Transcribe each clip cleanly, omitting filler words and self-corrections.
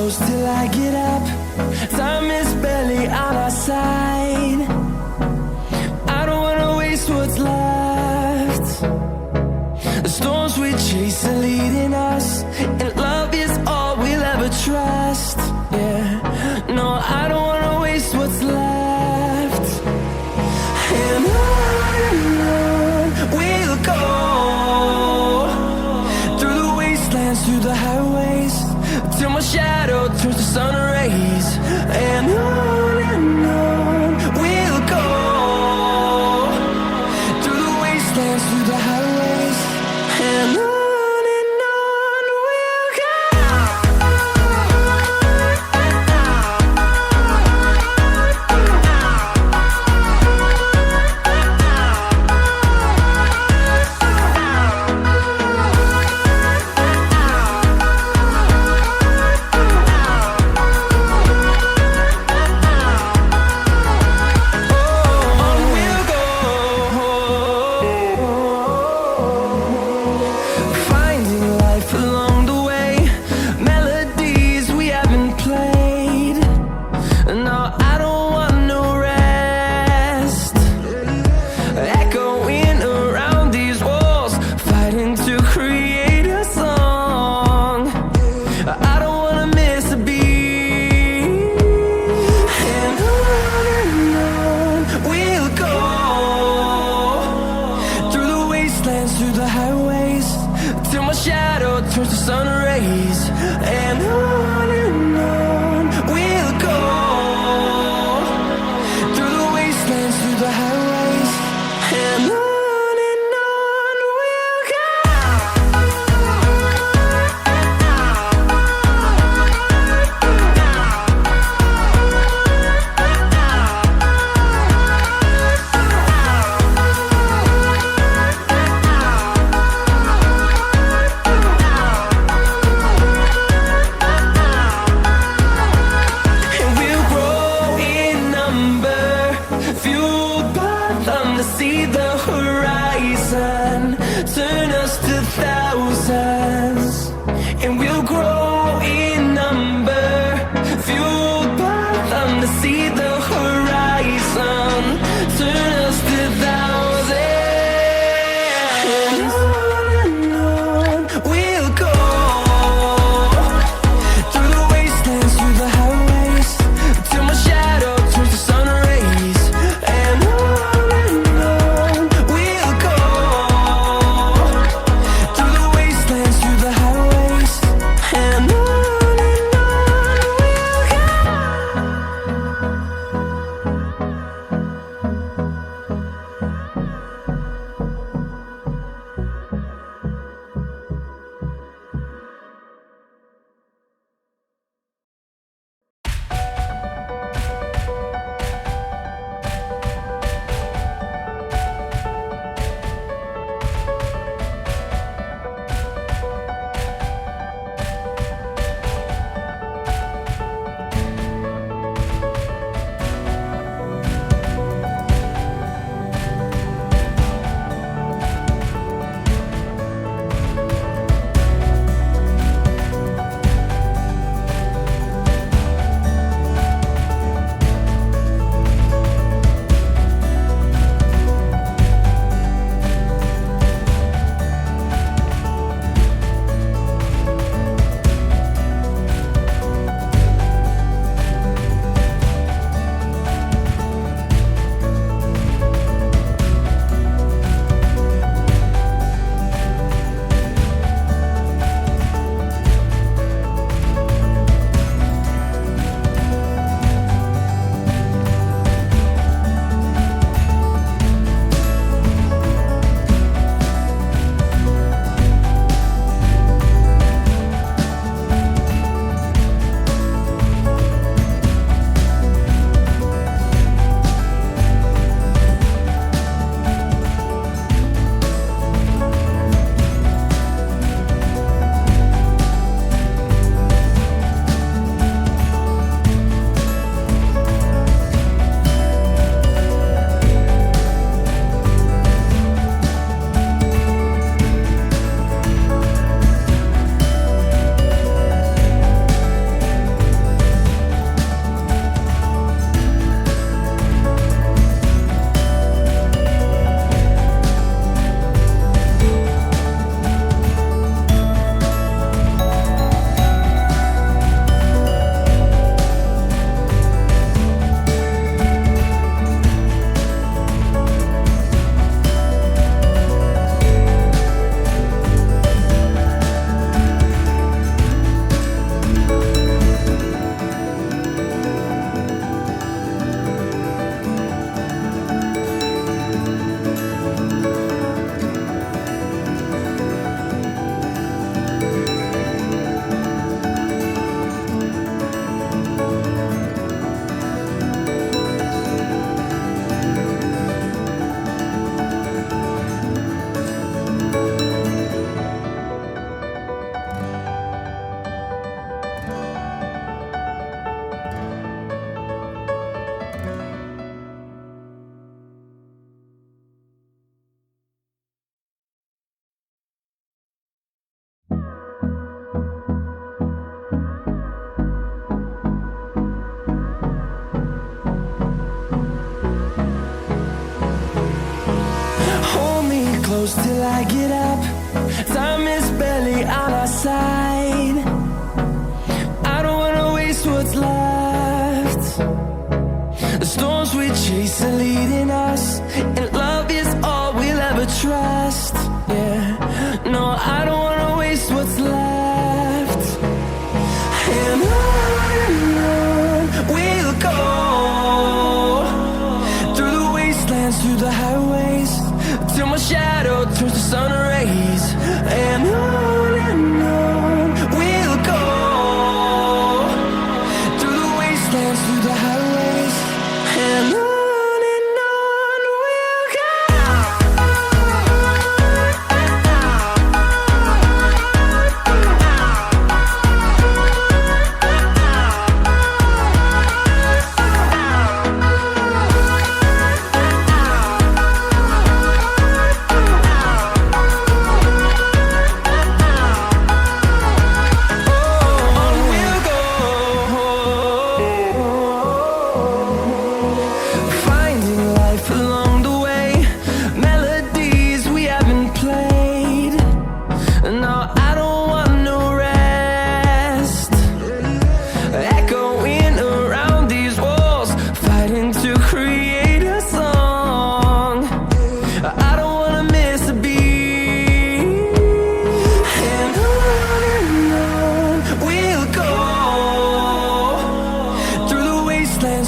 close till I get up. Time is barely on our side. I don't wanna waste what's left. The storms we chase are leading us, and love is all we'll ever trust. Yeah, no, I don't wanna waste what's left. And on we'll go, through the wastelands, through the highways, till my shadow turns to sun rays. And on we'll go, through the wastelands, through the highways, and on we'll go. Through the highways, till my shadow turns to sun rays. And on we'll go, through the wastelands, through the highways, and on we'll go. close till I get up. Time is barely on our side. I don't wanna waste what's left. The storms we chase are leading us, and love is all we'll ever trust. Yeah, no, I don't wanna waste what's left. And on we'll go, through the wastelands, through the highways, till my shadow turns to sun rays. And on we'll go, through the wastelands, through the highways, and on we'll go.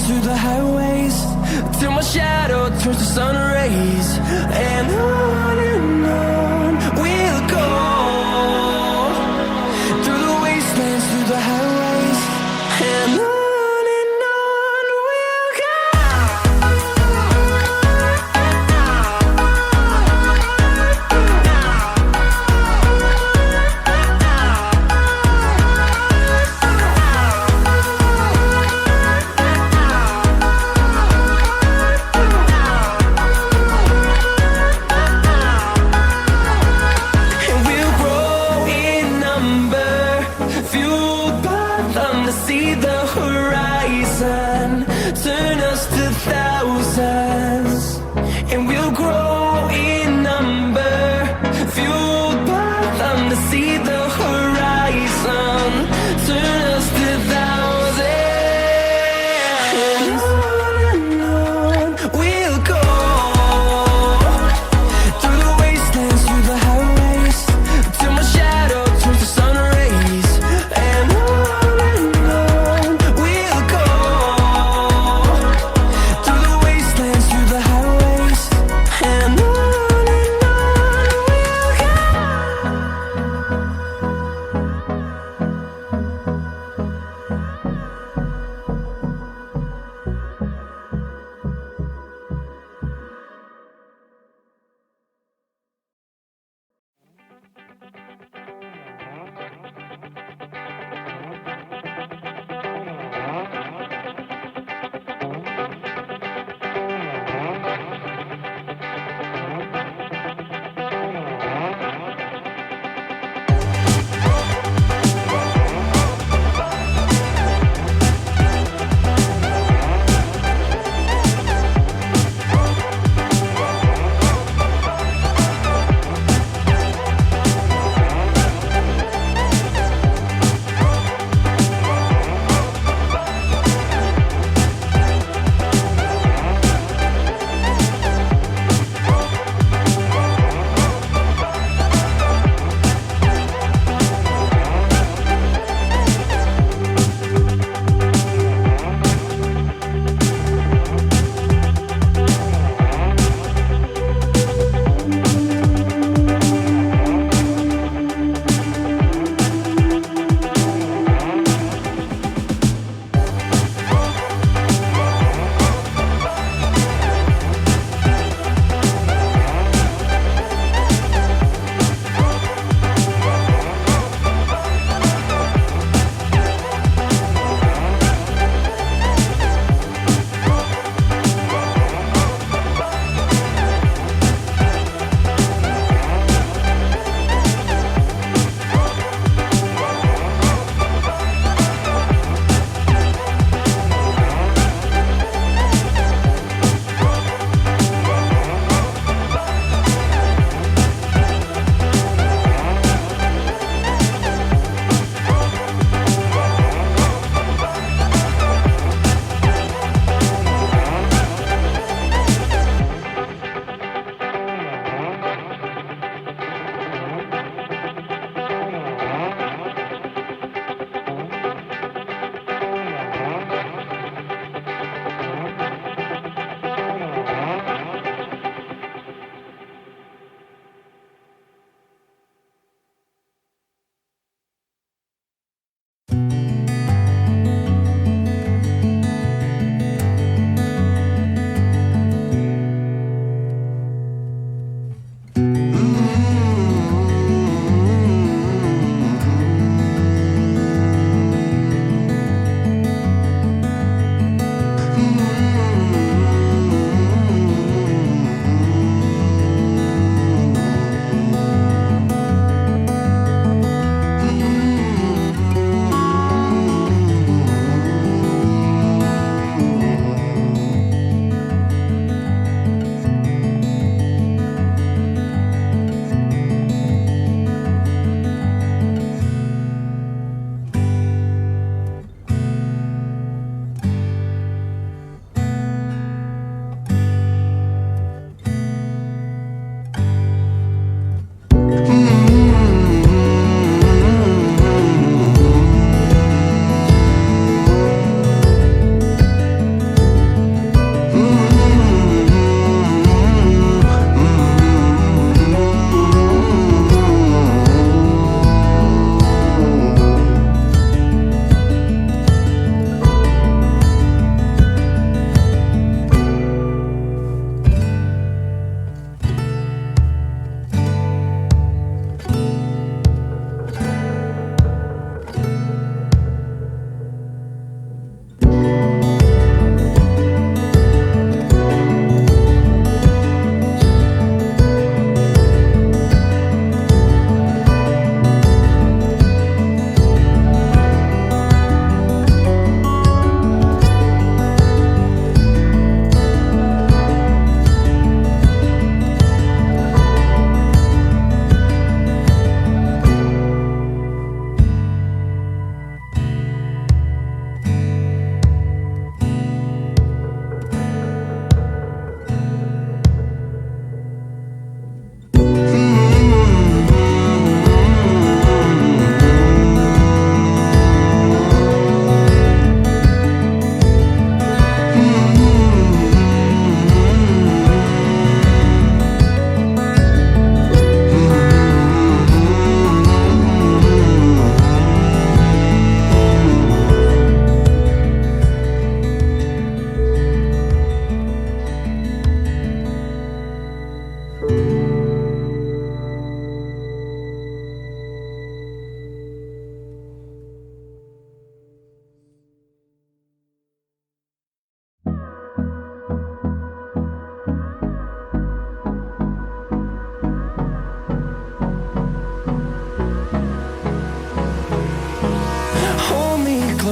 Through the highways, till my shadow turns to sun rays. And on we'll go, through the wastelands, through the highways, and on we'll go.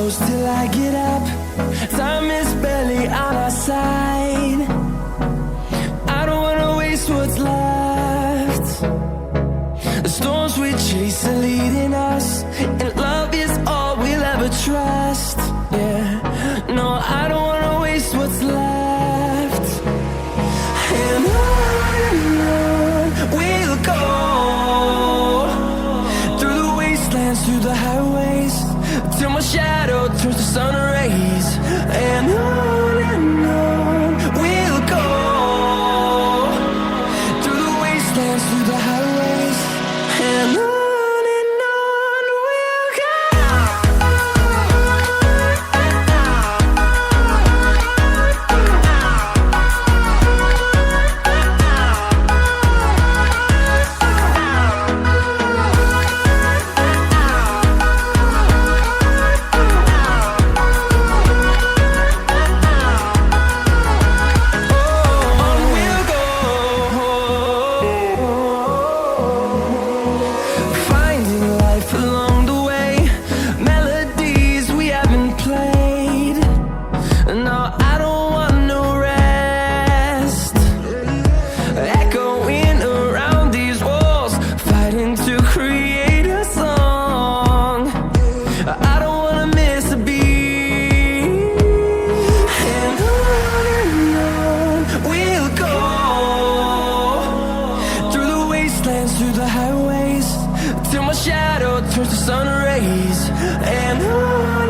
close till I get up. Time is barely on our side. I don't wanna waste what's left. The storms we chase are leading us, and love is all we'll ever trust. Yeah, no, I don't wanna waste what's left. And on we'll go, through the wastelands, through the highways, till my shadow turns to sun rays. And on we'll go, through the wastelands, through the highways, and on we'll go. Through the highways, till my shadow turns to sun rays. And on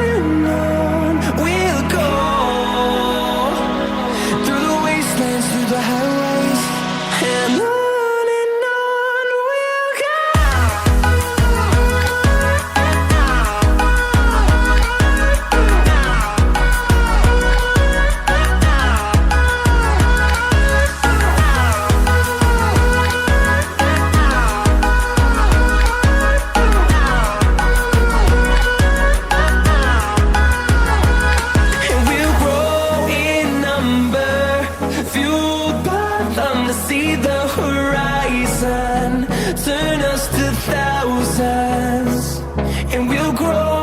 we'll go, through the wastelands, through the highways, and on we'll go. See the horizon turn us to thousands, and we'll grow